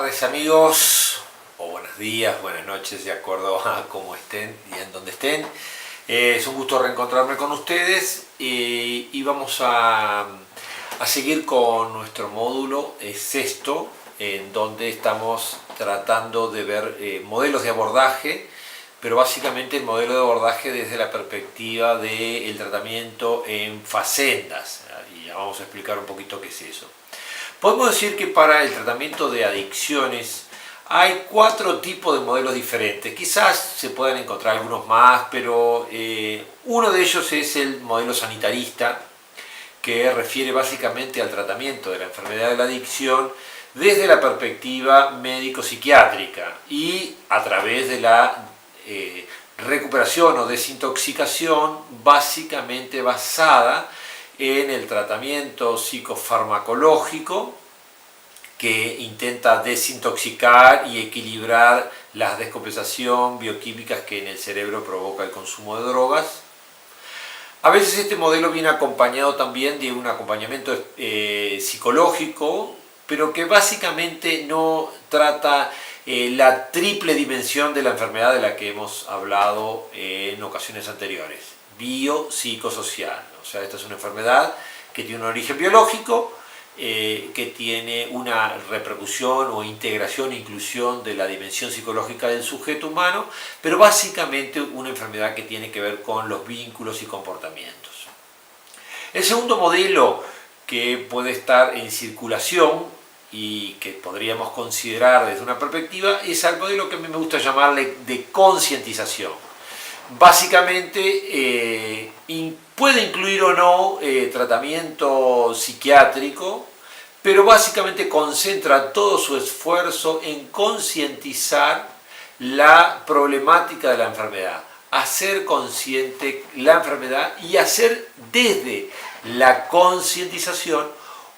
tardes amigos, o buenos días, buenas noches, de acuerdo a cómo estén y en donde estén. Es un gusto reencontrarme con ustedes y vamos a seguir con nuestro módulo sexto, en donde estamos tratando de ver modelos de abordaje, pero básicamente el modelo de abordaje desde la perspectiva del tratamiento en facendas, y ya vamos a explicar un poquito qué es eso. Podemos decir que para el tratamiento de adicciones hay 4 tipos de modelos diferentes. Quizás se puedan encontrar algunos más, pero uno de ellos es el modelo sanitarista, que refiere básicamente al tratamiento de la enfermedad de la adicción desde la perspectiva médico-psiquiátrica y a través de la recuperación o desintoxicación básicamente basada en el tratamiento psicofarmacológico que intenta desintoxicar y equilibrar la descompensación bioquímicas que en el cerebro provoca el consumo de drogas. A veces este modelo viene acompañado también de un acompañamiento psicológico, pero que básicamente no trata la triple dimensión de la enfermedad de la que hemos hablado en ocasiones anteriores, biopsicosocial. O sea, esta es una enfermedad que tiene un origen biológico, que tiene una repercusión o integración e inclusión de la dimensión psicológica del sujeto humano, pero básicamente una enfermedad que tiene que ver con los vínculos y comportamientos. El segundo modelo que puede estar en circulación y que podríamos considerar desde una perspectiva es el modelo que a mí me gusta llamarle de concientización. Básicamente puede incluir o no tratamiento psiquiátrico, pero básicamente concentra todo su esfuerzo en concientizar la problemática de la enfermedad, hacer consciente la enfermedad y hacer desde la concientización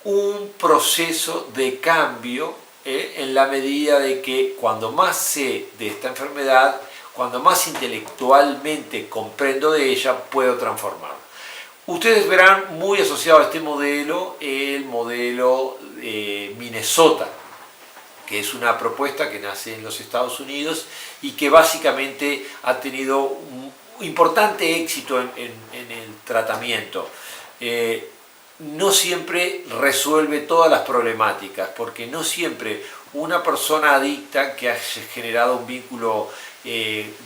un proceso de cambio en la medida de que cuando más sé de esta enfermedad, cuando más intelectualmente comprendo de ella, puedo transformarla. Ustedes verán muy asociado a este modelo el modelo Minnesota, que es una propuesta que nace en los Estados Unidos y que básicamente ha tenido un importante éxito en el tratamiento. No siempre resuelve todas las problemáticas, porque no siempre una persona adicta que ha generado un vínculo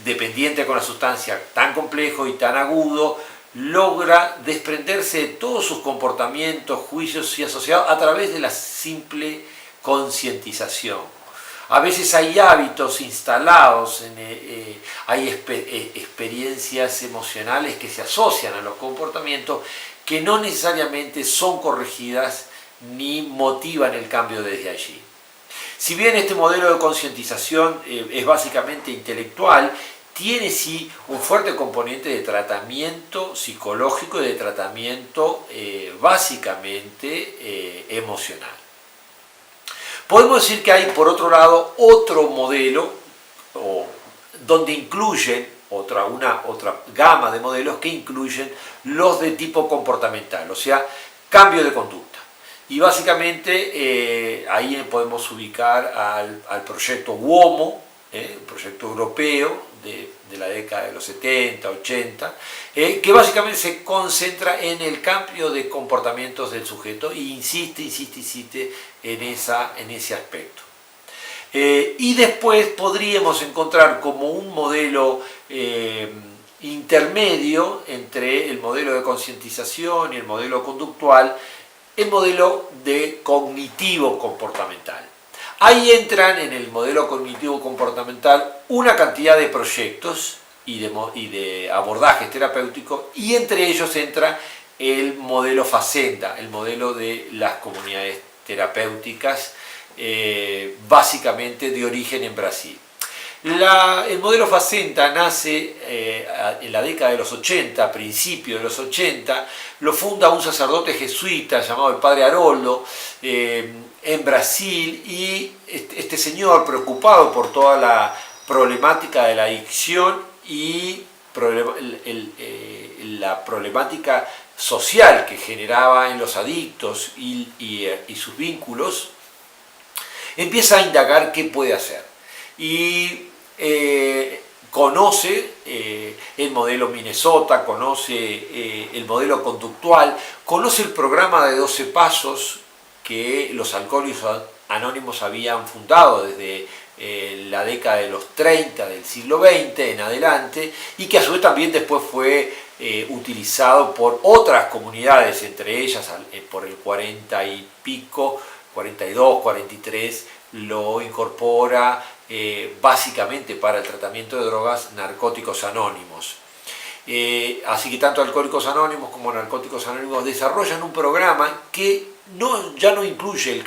dependiente con la sustancia tan complejo y tan agudo, logra desprenderse de todos sus comportamientos, juicios y asociados a través de la simple concientización. A veces hay hábitos instalados, hay experiencias emocionales que se asocian a los comportamientos que no necesariamente son corregidas ni motivan el cambio desde allí. Si bien este modelo de concientización es básicamente intelectual, tiene sí un fuerte componente de tratamiento psicológico y de tratamiento básicamente emocional. Podemos decir que hay, por otro lado, otro modelo donde incluyen otra gama de modelos que incluyen los de tipo comportamental, o sea, cambio de conducta. Y básicamente ahí podemos ubicar al proyecto UOMO, un proyecto europeo de la década de los 70, 80, que básicamente se concentra en el cambio de comportamientos del sujeto e insiste en ese aspecto. Y después podríamos encontrar como un modelo intermedio entre el modelo de concientización y el modelo conductual, el modelo de cognitivo-comportamental. Ahí entran en el modelo cognitivo-comportamental una cantidad de proyectos y de abordajes terapéuticos, y entre ellos entra el modelo Facenda, el modelo de las comunidades terapéuticas, básicamente de origen en Brasil. El modelo Facenda nace en la década de los 80, a principios de los 80, lo funda un sacerdote jesuita llamado el padre Haroldo en Brasil, y este señor, preocupado por toda la problemática de la adicción y la problemática social que generaba en los adictos y sus vínculos, empieza a indagar qué puede hacer. Y conoce el modelo Minnesota, conoce el modelo conductual, conoce el programa de 12 pasos que los Alcohólicos Anónimos habían fundado desde la década de los 30 del siglo XX en adelante, y que a su vez también después fue utilizado por otras comunidades, entre ellas por el 40 y pico, 42, 43, lo incorpora básicamente para el tratamiento de drogas Narcóticos Anónimos. Así que tanto Alcohólicos Anónimos como Narcóticos Anónimos desarrollan un programa que ya no incluye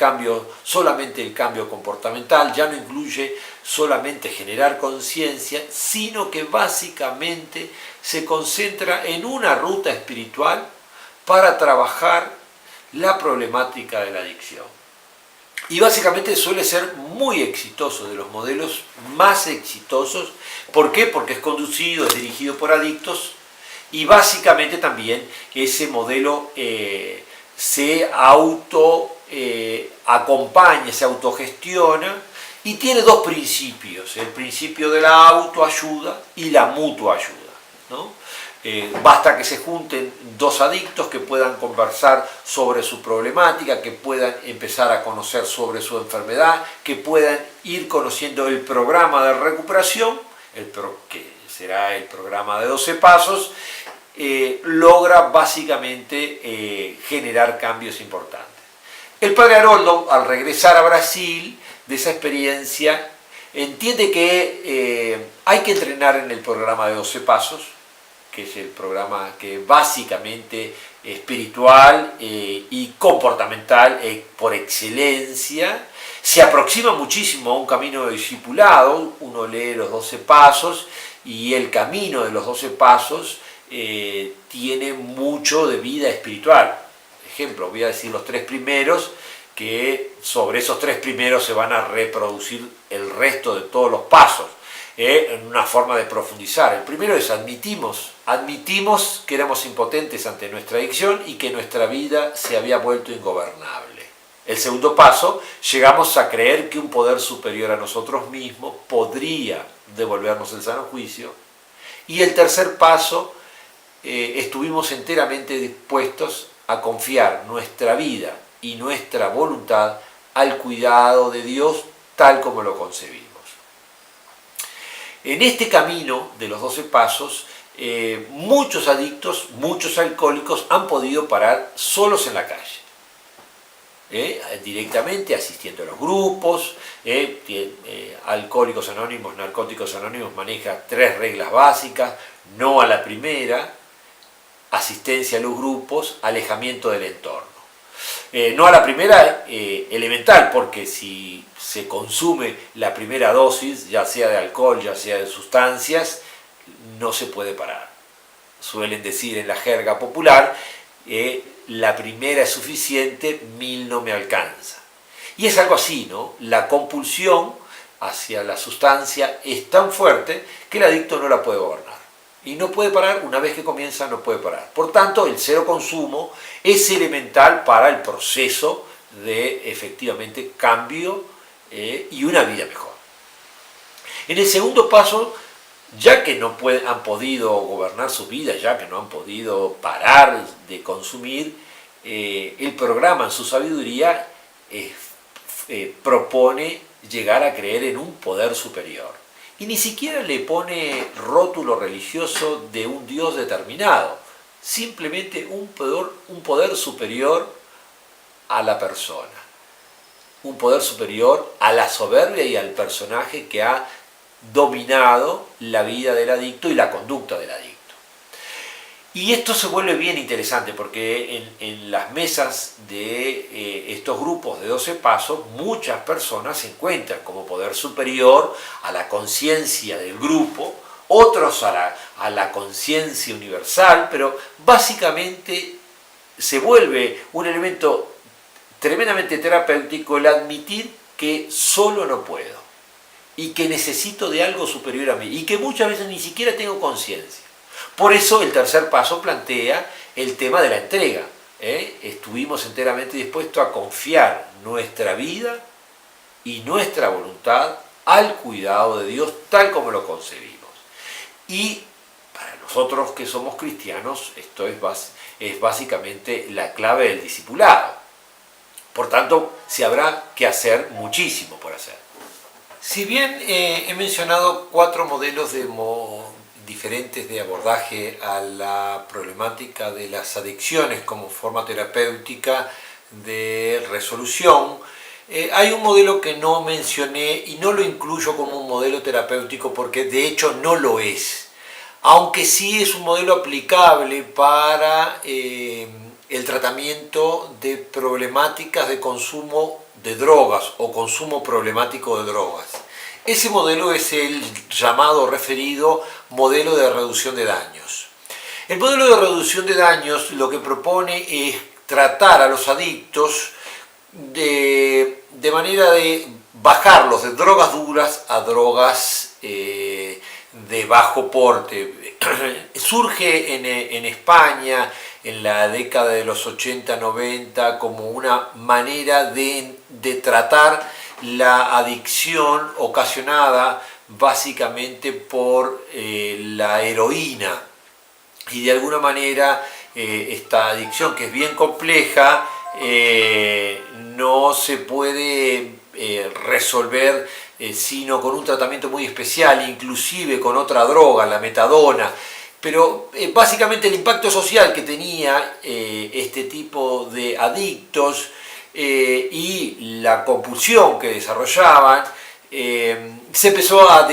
solamente el cambio comportamental, ya no incluye solamente generar conciencia, sino que básicamente se concentra en una ruta espiritual para trabajar la problemática de la adicción. Y básicamente suele ser muy exitoso, de los modelos más exitosos. ¿Por qué? Porque es conducido, es dirigido por adictos, y básicamente también ese modelo se acompaña, se autogestiona, y tiene dos principios: el principio de la autoayuda y la mutua ayuda, ¿no? Basta que se junten dos adictos que puedan conversar sobre su problemática, que puedan empezar a conocer sobre su enfermedad, que puedan ir conociendo el programa de recuperación, que será el programa de 12 pasos, logra básicamente generar cambios importantes. El padre Haroldo, al regresar a Brasil de esa experiencia, entiende que hay que entrenar en el programa de 12 pasos, que es el programa que básicamente espiritual y comportamental por excelencia. Se aproxima muchísimo a un camino de discipulado. Uno lee los 12 pasos y el camino de los 12 pasos tiene mucho de vida espiritual. Por ejemplo, voy a decir los 3 primeros, que sobre esos 3 primeros se van a reproducir el resto de todos los pasos. En una forma de profundizar. El primero es admitimos que éramos impotentes ante nuestra adicción y que nuestra vida se había vuelto ingobernable. El segundo paso, llegamos a creer que un poder superior a nosotros mismos podría devolvernos el sano juicio. Y el tercer paso, estuvimos enteramente dispuestos a confiar nuestra vida y nuestra voluntad al cuidado de Dios tal como lo concebimos. En este camino de los 12 pasos, muchos adictos, muchos alcohólicos han podido parar solos en la calle, directamente asistiendo a los grupos. Alcohólicos Anónimos, Narcóticos Anónimos maneja 3 reglas básicas: no a la primera, asistencia a los grupos, alejamiento del entorno. No a la primera, elemental, porque si se consume la primera dosis, ya sea de alcohol, ya sea de sustancias, no se puede parar. Suelen decir en la jerga popular, la primera es suficiente, 1000 no me alcanza. Y es algo así, ¿no? La compulsión hacia la sustancia es tan fuerte que el adicto no la puede gobernar. Y no puede parar, una vez que comienza no puede parar. Por tanto, el cero consumo es elemental para el proceso de efectivamente cambio y una vida mejor. En el segundo paso, ya que no han podido gobernar su vida, ya que no han podido parar de consumir, el programa en su sabiduría propone llegar a creer en un poder superior. Y ni siquiera le pone rótulo religioso de un Dios determinado, simplemente un poder superior a la persona, un poder superior a la soberbia y al personaje que ha dominado la vida del adicto y la conducta del adicto. Y esto se vuelve bien interesante porque en las mesas de estos grupos de 12 pasos, muchas personas se encuentran como poder superior a la conciencia del grupo, otros a la conciencia universal, pero básicamente se vuelve un elemento tremendamente terapéutico el admitir que solo no puedo y que necesito de algo superior a mí y que muchas veces ni siquiera tengo conciencia. Por eso el tercer paso plantea el tema de la entrega. Estuvimos enteramente dispuestos a confiar nuestra vida y nuestra voluntad al cuidado de Dios tal como lo concebimos. Y para nosotros que somos cristianos, esto es básicamente la clave del discipulado. Por tanto, se habrá que hacer muchísimo por hacer. Si bien he mencionado 4 modelos diferentes de abordaje a la problemática de las adicciones como forma terapéutica de resolución, hay un modelo que no mencioné y no lo incluyo como un modelo terapéutico porque de hecho no lo es, aunque sí es un modelo aplicable para el tratamiento de problemáticas de consumo de drogas o consumo problemático de drogas. Ese modelo es el llamado, referido, modelo de reducción de daños. El modelo de reducción de daños lo que propone es tratar a los adictos de manera de bajarlos de drogas duras a drogas de bajo porte. Surge en España en la década de los 80-90 como una manera de tratar la adicción ocasionada básicamente por la heroína, y de alguna manera esta adicción, que es bien compleja, no se puede resolver sino con un tratamiento muy especial, inclusive con otra droga, la metadona. Pero básicamente el impacto social que tenía este tipo de adictos y la compulsión que desarrollaban, se empezó a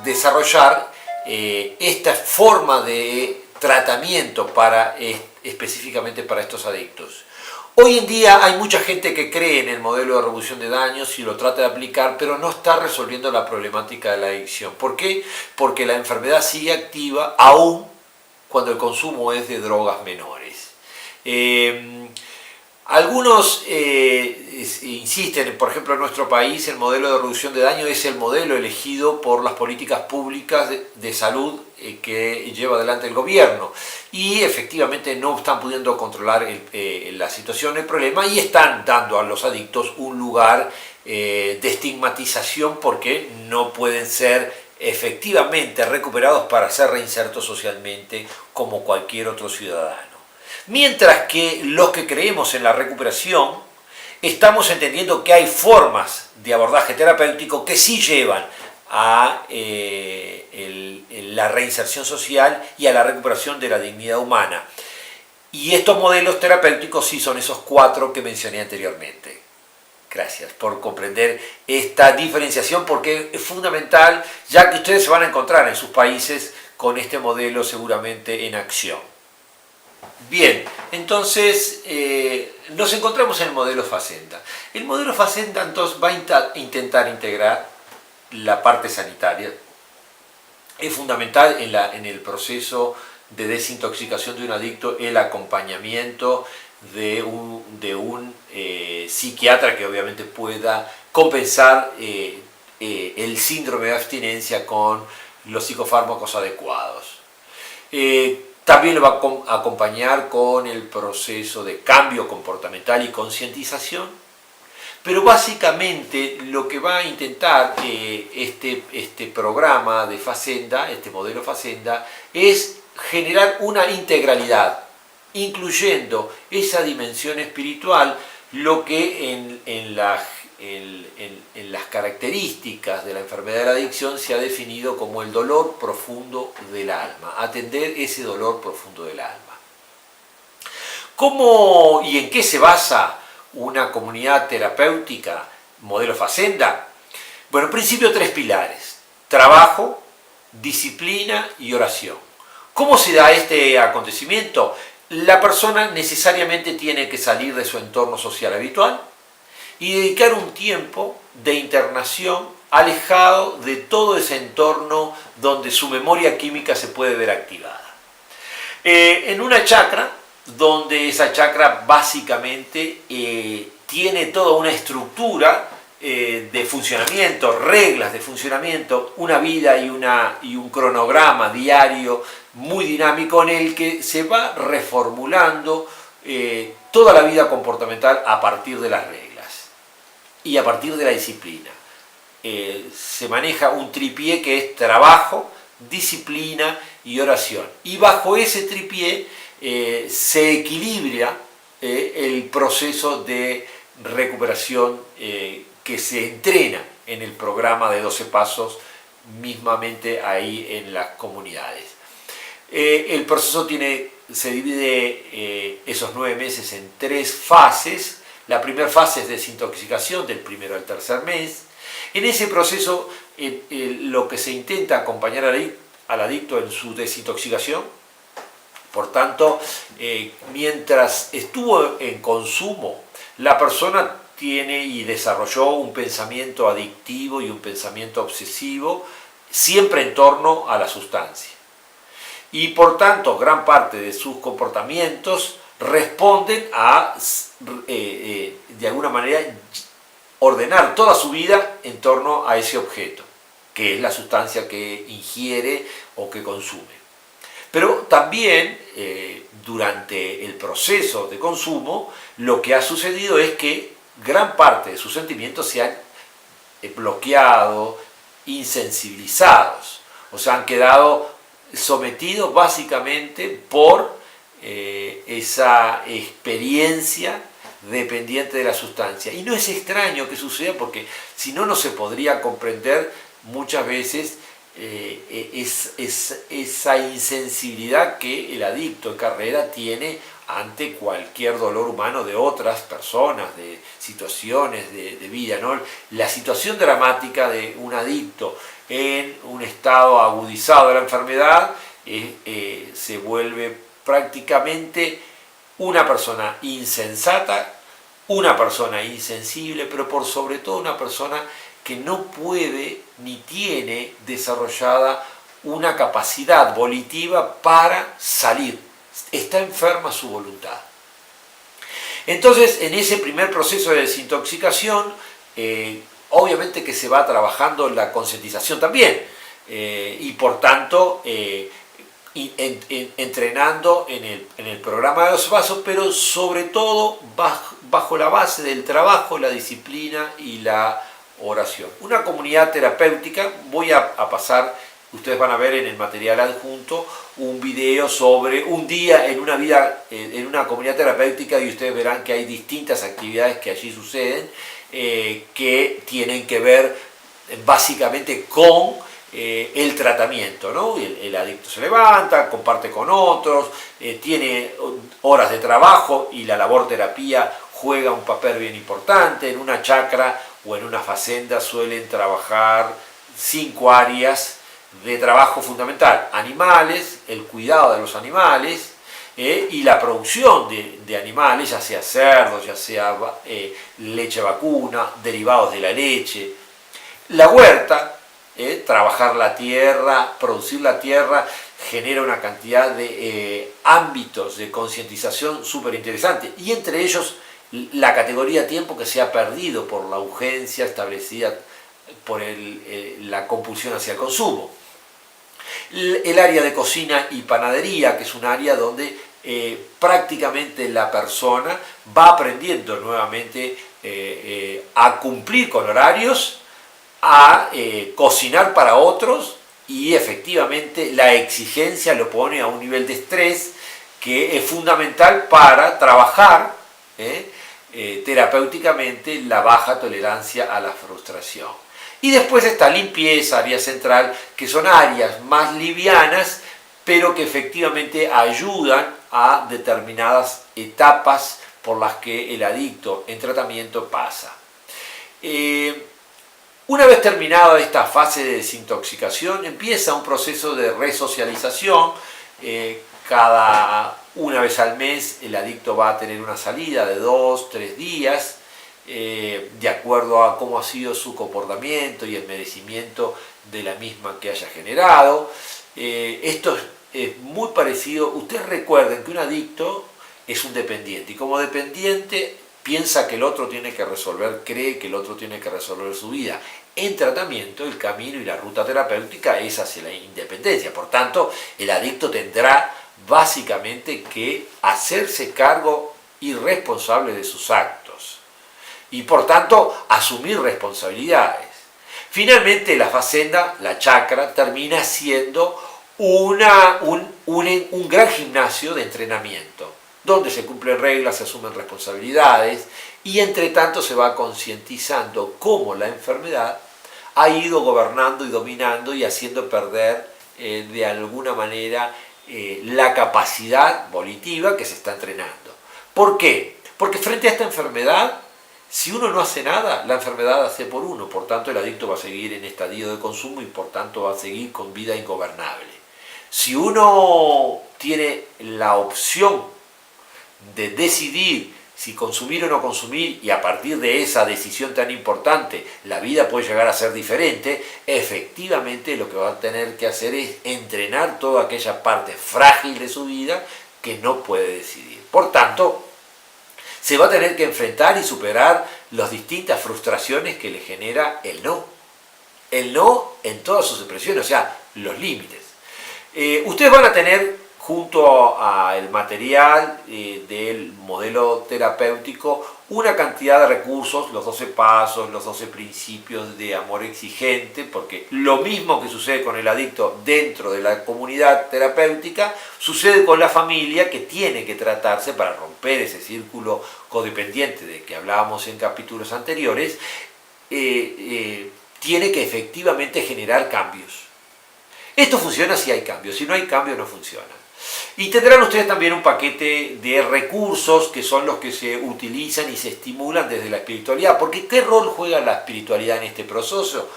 desarrollar esta forma de tratamiento específicamente para estos adictos. Hoy en día hay mucha gente que cree en el modelo de reducción de daños y lo trata de aplicar, pero no está resolviendo la problemática de la adicción. ¿Por qué? Porque la enfermedad sigue activa aún cuando el consumo es de drogas menores. Algunos insisten, por ejemplo en nuestro país el modelo de reducción de daño es el modelo elegido por las políticas públicas de salud que lleva adelante el gobierno, y efectivamente no están pudiendo controlar la situación, el problema, y están dando a los adictos un lugar de estigmatización porque no pueden ser efectivamente recuperados para ser reinsertos socialmente como cualquier otro ciudadano. Mientras que los que creemos en la recuperación estamos entendiendo que hay formas de abordaje terapéutico que sí llevan a la reinserción social y a la recuperación de la dignidad humana. Y estos modelos terapéuticos sí son esos 4 que mencioné anteriormente. Gracias por comprender esta diferenciación, porque es fundamental, ya que ustedes se van a encontrar en sus países con este modelo seguramente en acción. Bien, entonces nos encontramos en el modelo Facenda. El modelo Facenda entonces va a intentar integrar la parte sanitaria. Es fundamental en el proceso de desintoxicación de un adicto el acompañamiento de un psiquiatra que obviamente pueda compensar el síndrome de abstinencia con los psicofármacos adecuados. También lo va a acompañar con el proceso de cambio comportamental y concientización, pero básicamente lo que va a intentar este programa de Facenda, este modelo Facenda, es generar una integralidad, incluyendo esa dimensión espiritual, lo que en las características de la enfermedad de la adicción se ha definido como el dolor profundo del alma, atender ese dolor profundo del alma. ¿Cómo y en qué se basa una comunidad terapéutica modelo Facenda? Bueno, en principio 3 pilares: trabajo, disciplina y oración. ¿Cómo se da este acontecimiento? La persona necesariamente tiene que salir de su entorno social habitual y dedicar un tiempo de internación alejado de todo ese entorno donde su memoria química se puede ver activada. En una chacra, donde esa chacra básicamente tiene toda una estructura de funcionamiento, reglas de funcionamiento, una vida y un cronograma diario muy dinámico en el que se va reformulando toda la vida comportamental a partir de las reglas. y a partir de la disciplina. Se maneja un tripié que es trabajo, disciplina y oración. Y bajo ese tripié se equilibra el proceso de recuperación que se entrena en el programa de 12 pasos mismamente ahí en las comunidades. El proceso se divide esos 9 meses en 3 fases. La primera fase es desintoxicación del primero al tercer mes. En ese proceso lo que se intenta acompañar al adicto en su desintoxicación. Por tanto, mientras estuvo en consumo, la persona tiene y desarrolló un pensamiento adictivo y un pensamiento obsesivo, siempre en torno a la sustancia. Y por tanto, gran parte de sus comportamientos responden a, de alguna manera, ordenar toda su vida en torno a ese objeto, que es la sustancia que ingiere o que consume. Pero también durante el proceso de consumo lo que ha sucedido es que gran parte de sus sentimientos se han bloqueado, insensibilizados, o sea, han quedado sometidos básicamente por esa experiencia dependiente de la sustancia. Y no es extraño que suceda porque si no, no se podría comprender muchas veces esa insensibilidad que el adicto en carrera tiene ante cualquier dolor humano de otras personas, de situaciones de vida, ¿no? La situación dramática de un adicto en un estado agudizado de la enfermedad se vuelve prácticamente una persona insensata, una persona insensible, pero por sobre todo una persona que no puede ni tiene desarrollada una capacidad volitiva para salir. Está enferma su voluntad. Entonces, en ese primer proceso de desintoxicación, obviamente que se va trabajando la concientización también, y por tanto entrenando en el programa de los pasos, pero sobre todo bajo la base del trabajo, la disciplina y la oración. Una comunidad terapéutica, voy a pasar, ustedes van a ver en el material adjunto un video sobre un día en una comunidad terapéutica, y ustedes verán que hay distintas actividades que allí suceden que tienen que ver básicamente con el tratamiento, ¿no? El adicto se levanta, comparte con otros, tiene horas de trabajo y la labor terapia juega un papel bien importante. En una chacra o en una facenda suelen trabajar 5 áreas de trabajo fundamental: animales, el cuidado de los animales y la producción de animales, ya sea cerdos, ya sea leche vacuna, derivados de la leche, la huerta, trabajar la tierra, producir la tierra, genera una cantidad de ámbitos de concientización súper interesante, y entre ellos la categoría tiempo que se ha perdido por la urgencia establecida por la compulsión hacia el consumo. El área de cocina y panadería, que es un área donde prácticamente la persona va aprendiendo nuevamente a cumplir con horarios, a cocinar para otros, y efectivamente la exigencia lo pone a un nivel de estrés que es fundamental para trabajar terapéuticamente la baja tolerancia a la frustración. Y después está limpieza, área central, que son áreas más livianas, pero que efectivamente ayudan a determinadas etapas por las que el adicto en tratamiento pasa. Una vez terminada esta fase de desintoxicación, empieza un proceso de resocialización. Cada una vez al mes el adicto va a tener una salida de 2-3 días, de acuerdo a cómo ha sido su comportamiento y el merecimiento de la misma que haya generado. Esto es muy parecido. Ustedes recuerden que un adicto es un dependiente, y como dependiente piensa que el otro tiene que resolver, cree que el otro tiene que resolver su vida. En tratamiento, el camino y la ruta terapéutica es hacia la independencia. Por tanto, el adicto tendrá básicamente que hacerse cargo y responsable de sus actos. y por tanto asumir responsabilidades. Finalmente la facenda, la chacra, termina siendo un gran gimnasio de entrenamiento, donde se cumplen reglas, se asumen responsabilidades y entre tanto se va concientizando cómo la enfermedad ha ido gobernando y dominando y haciendo perder de alguna manera la capacidad volitiva que se está entrenando. ¿Por qué? Porque frente a esta enfermedad, si uno no hace nada, la enfermedad hace por uno, por tanto el adicto va a seguir en estadio de consumo y por tanto va a seguir con vida ingobernable. Si uno tiene la opción de decidir si consumir o no consumir y a partir de esa decisión tan importante la vida puede llegar a ser diferente, efectivamente lo que va a tener que hacer es entrenar toda aquella parte frágil de su vida que no puede decidir. Por tanto, se va a tener que enfrentar y superar las distintas frustraciones que le genera el no. El no en todas sus expresiones, o sea, los límites. Ustedes van a tener junto al material del modelo terapéutico una cantidad de recursos, los 12 pasos, los 12 principios de amor exigente, porque lo mismo que sucede con el adicto dentro de la comunidad terapéutica, sucede con la familia que tiene que tratarse para romper ese círculo codependiente de que hablábamos en capítulos anteriores, tiene que efectivamente generar cambios. Esto funciona si hay cambios, si no hay cambios no funciona. Y tendrán ustedes también un paquete de recursos que son los que se utilizan y se estimulan desde la espiritualidad. Porque ¿qué rol juega la espiritualidad en este proceso?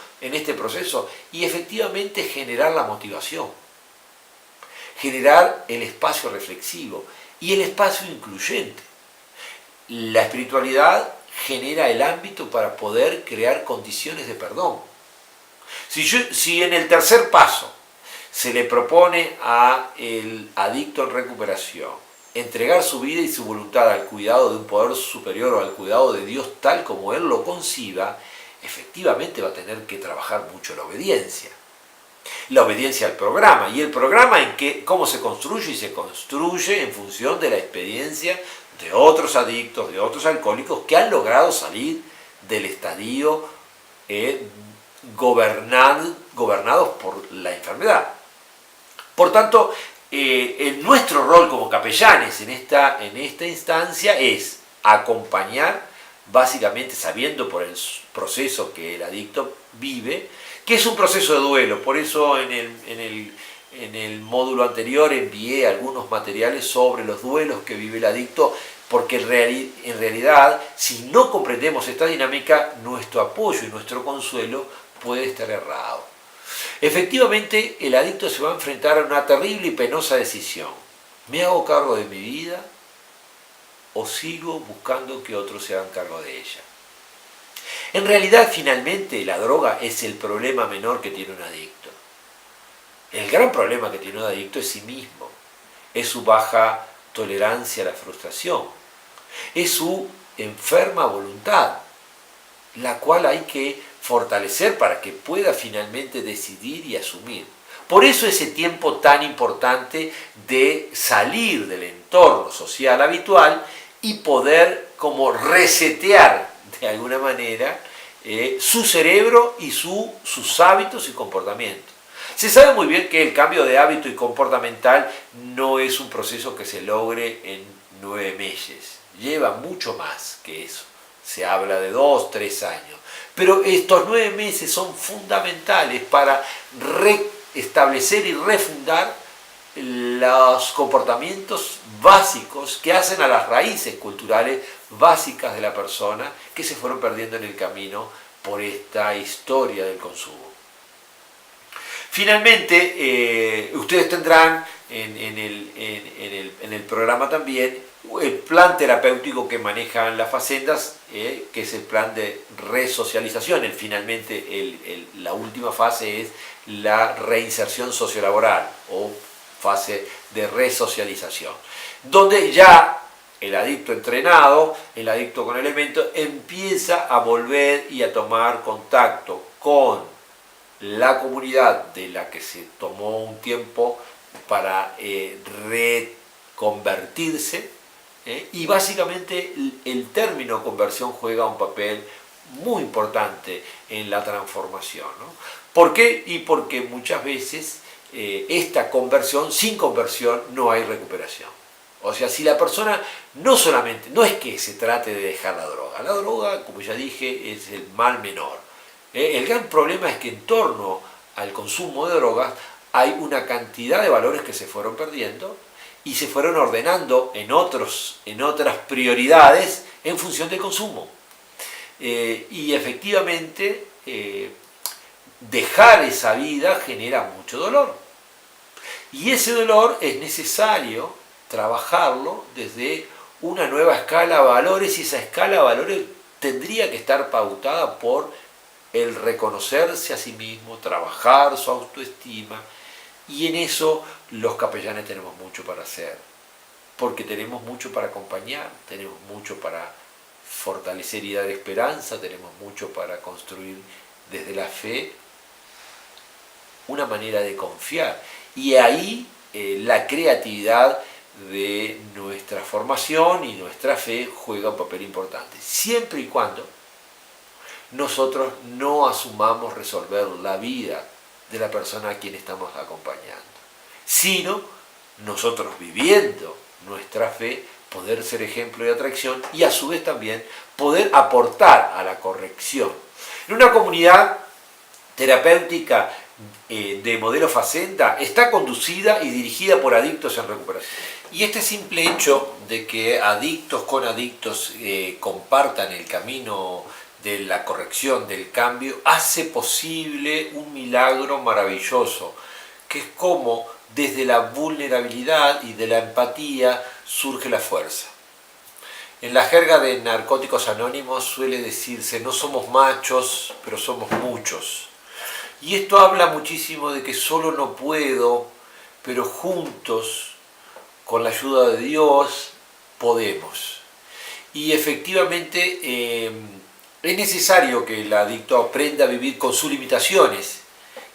Y efectivamente generar la motivación, generar el espacio reflexivo y el espacio incluyente. La espiritualidad genera el ámbito para poder crear condiciones de perdón. Si en el tercer paso se le propone al adicto en recuperación entregar su vida y su voluntad al cuidado de un poder superior o al cuidado de Dios tal como él lo conciba, efectivamente va a tener que trabajar mucho la obediencia. La obediencia al programa. ¿Y el programa cómo se construye? Y se construye en función de la experiencia de otros adictos, de otros alcohólicos que han logrado salir del estadio gobernados por la enfermedad. Por tanto, nuestro rol como capellanes en esta instancia es acompañar, básicamente sabiendo por el proceso que el adicto vive, que es un proceso de duelo. Por eso en el módulo anterior envié algunos materiales sobre los duelos que vive el adicto, porque en realidad, si no comprendemos esta dinámica, nuestro apoyo y nuestro consuelo puede estar errado. Efectivamente, el adicto se va a enfrentar a una terrible y penosa decisión. ¿Me hago cargo de mi vida o sigo buscando que otros se hagan cargo de ella? En realidad, finalmente, la droga es el problema menor que tiene un adicto. El gran problema que tiene un adicto es sí mismo, es su baja tolerancia a la frustración, es su enferma voluntad, la cual hay que fortalecer para que pueda finalmente decidir y asumir. Por eso ese tiempo tan importante de salir del entorno social habitual y poder como resetear de alguna manera su cerebro y sus hábitos y comportamientos. Se sabe muy bien que el cambio de hábito y comportamental no es un proceso que se logre en 9 meses, lleva mucho más que eso. Se habla de 2, 3 años. Pero estos 9 meses son fundamentales para restablecer y refundar los comportamientos básicos que hacen a las raíces culturales básicas de la persona que se fueron perdiendo en el camino por esta historia del consumo. Finalmente, ustedes tendrán en el programa también el plan terapéutico que manejan las facendas, que es el plan de resocialización. Finalmente, la última fase es la reinserción sociolaboral o fase de resocialización, donde ya el adicto entrenado, el adicto con elementos, empieza a volver y a tomar contacto con la comunidad de la que se tomó un tiempo para reconvertirse, Y básicamente el término conversión juega un papel muy importante en la transformación, ¿no? ¿Por qué? Y porque muchas veces esta conversión, sin conversión no hay recuperación. O sea, si la persona no es que se trate de dejar la droga, como ya dije, es el mal menor. El gran problema es que en torno al consumo de drogas hay una cantidad de valores que se fueron perdiendo y se fueron ordenando en otras prioridades en función del consumo. Y efectivamente dejar esa vida genera mucho dolor. Y ese dolor es necesario trabajarlo desde una nueva escala de valores, y esa escala de valores tendría que estar pautada por el reconocerse a sí mismo, trabajar su autoestima, y en eso los capellanes tenemos mucho para hacer, porque tenemos mucho para acompañar, tenemos mucho para fortalecer y dar esperanza, tenemos mucho para construir desde la fe una manera de confiar, y ahí la creatividad de nuestra formación y nuestra fe juega un papel importante, siempre y cuando nosotros no asumamos resolver la vida de la persona a quien estamos acompañando, sino nosotros viviendo nuestra fe, poder ser ejemplo de atracción y a su vez también poder aportar a la corrección. En una comunidad terapéutica de modelo Facenda está conducida y dirigida por adictos en recuperación. Y este simple hecho de que adictos con adictos compartan el camino de la corrección, del cambio, hace posible un milagro maravilloso, que es como desde la vulnerabilidad y de la empatía surge la fuerza. En la jerga de Narcóticos Anónimos suele decirse: no somos machos, pero somos muchos. Y esto habla muchísimo de que solo no puedo, pero juntos, con la ayuda de Dios, podemos. Y efectivamente es necesario que el adicto aprenda a vivir con sus limitaciones.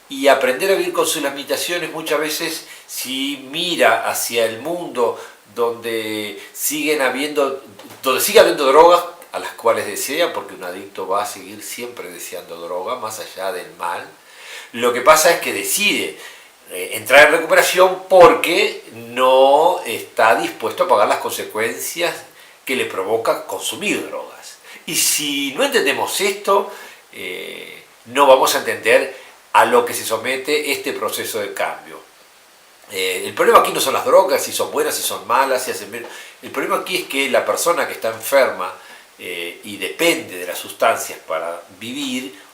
Y aprender a vivir con sus limitaciones muchas veces, si mira hacia el mundo donde sigue habiendo drogas a las cuales desea, porque un adicto va a seguir siempre deseando droga, más allá del mal, lo que pasa es que decide entrar en recuperación porque no está dispuesto a pagar las consecuencias que le provoca consumir drogas. Y si no entendemos esto, no vamos a entender a lo que se somete este proceso de cambio. El problema aquí no son las drogas, si son buenas, si son malas, si hacen bien. El problema aquí es que la persona que está enferma y depende de las sustancias para vivir,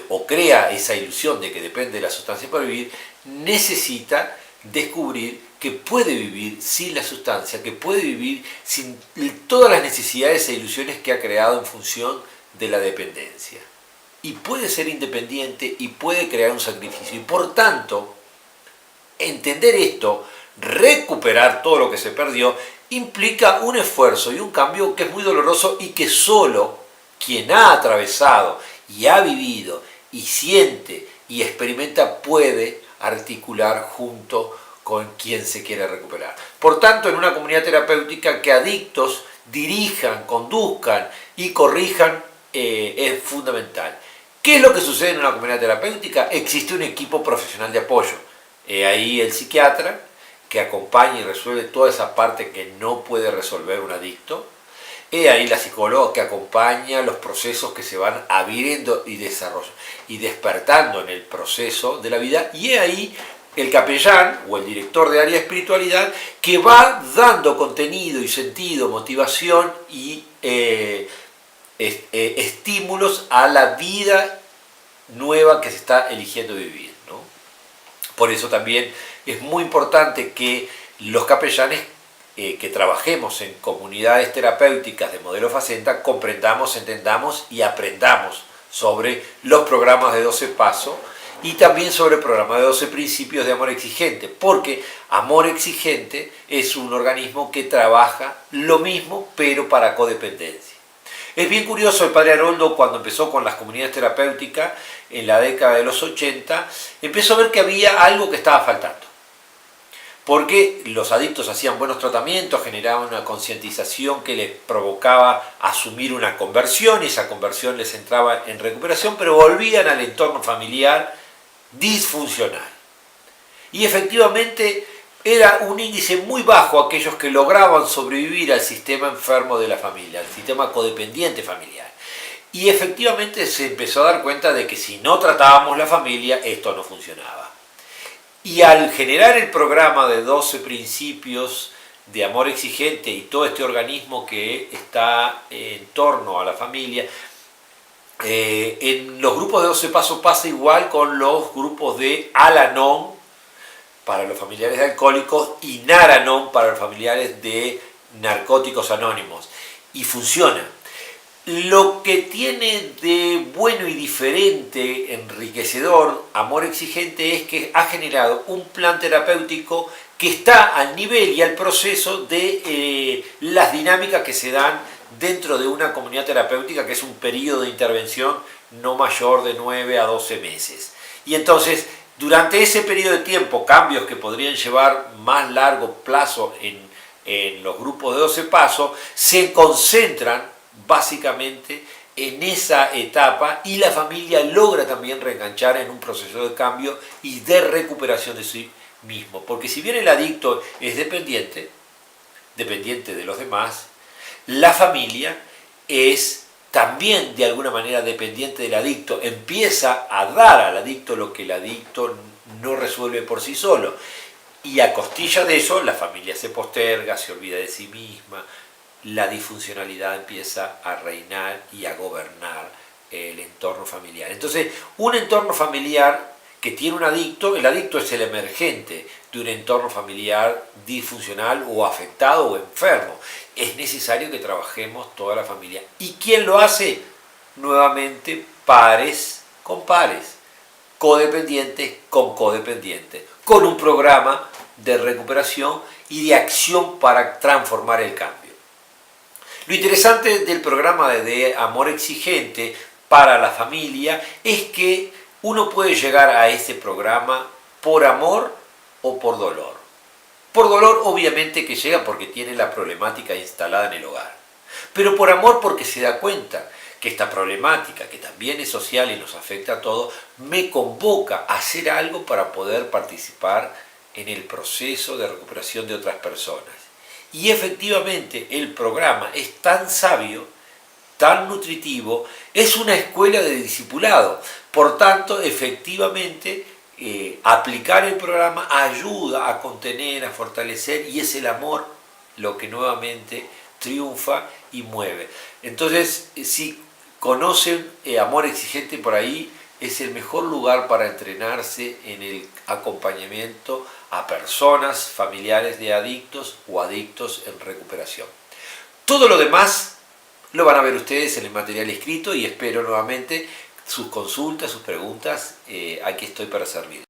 o crea esa ilusión de que depende de la sustancia para vivir, necesita descubrir que puede vivir sin la sustancia, que puede vivir sin todas las necesidades e ilusiones que ha creado en función de la dependencia. Y puede ser independiente y puede crear un sacrificio. Y por tanto, entender esto, recuperar todo lo que se perdió, implica un esfuerzo y un cambio que es muy doloroso y que solo quien ha atravesado y ha vivido y siente y experimenta puede articular junto con quien se quiere recuperar. Por tanto, en una comunidad terapéutica, que adictos dirijan, conduzcan y corrijan es fundamental. ¿Qué es lo que sucede en una comunidad terapéutica? Existe un equipo profesional de apoyo. Ahí el psiquiatra que acompaña y resuelve toda esa parte que no puede resolver un adicto. Ahí la psicóloga que acompaña los procesos que se van abriendo y despertando en el proceso de la vida. Y ahí el capellán o el director de área de espiritualidad que va dando contenido y sentido, motivación y estímulos a la vida nueva que se está eligiendo vivir, ¿no? Por eso también es muy importante que los capellanes que trabajemos en comunidades terapéuticas de modelo Facenda comprendamos, entendamos y aprendamos sobre los programas de 12 pasos y también sobre el programa de 12 principios de amor exigente, porque Amor Exigente es un organismo que trabaja lo mismo pero para codependencia. Es bien curioso, el padre Haroldo, cuando empezó con las comunidades terapéuticas en la década de los 80, empezó a ver que había algo que estaba faltando. porque los adictos hacían buenos tratamientos, generaban una concientización que les provocaba asumir una conversión, y esa conversión les entraba en recuperación, pero volvían al entorno familiar disfuncional. Y efectivamente era un índice muy bajo aquellos que lograban sobrevivir al sistema enfermo de la familia, al sistema codependiente familiar. Y efectivamente se empezó a dar cuenta de que si no tratábamos la familia, esto no funcionaba. Y al generar el programa de 12 principios de amor exigente y todo este organismo que está en torno a la familia, en los grupos de 12 pasos pasa igual con los grupos de Al-Anon para los familiares de alcohólicos y Nar-Anon para los familiares de narcóticos anónimos. Y funciona. Lo que tiene de bueno y diferente, enriquecedor, amor exigente, es que ha generado un plan terapéutico que está al nivel y al proceso de las dinámicas que se dan dentro de una comunidad terapéutica, que es un periodo de intervención no mayor de 9 a 12 meses. Y entonces, durante ese periodo de tiempo, cambios que podrían llevar más largo plazo en los grupos de 12 pasos, se concentran básicamente en esa etapa, y la familia logra también reenganchar en un proceso de cambio y de recuperación de sí mismo. Porque si bien el adicto es dependiente de los demás, la familia es también de alguna manera dependiente del adicto. Empieza a dar al adicto lo que el adicto no resuelve por sí solo. Y a costilla de eso, la familia se posterga, se olvida de sí misma, la disfuncionalidad empieza a reinar y a gobernar el entorno familiar. Entonces, un entorno familiar que tiene un adicto, el adicto es el emergente de un entorno familiar disfuncional o afectado o enfermo. Es necesario que trabajemos toda la familia. ¿Y quién lo hace? Nuevamente, pares con pares, codependientes con codependientes, con un programa de recuperación y de acción para transformar el cambio. Lo interesante del programa de amor exigente para la familia es que uno puede llegar a este programa por amor o por dolor. Por dolor obviamente que llega porque tiene la problemática instalada en el hogar, pero por amor porque se da cuenta que esta problemática, que también es social y nos afecta a todos, me convoca a hacer algo para poder participar en el proceso de recuperación de otras personas. Y efectivamente el programa es tan sabio, tan nutritivo, es una escuela de discipulado. Por tanto, efectivamente, aplicar el programa ayuda a contener, a fortalecer, y es el amor lo que nuevamente triunfa y mueve. Entonces, si conocen amor exigente por ahí, es el mejor lugar para entrenarse en el acompañamiento a personas, familiares de adictos o adictos en recuperación. Todo lo demás lo van a ver ustedes en el material escrito, y espero nuevamente sus consultas, sus preguntas. Aquí estoy para servir.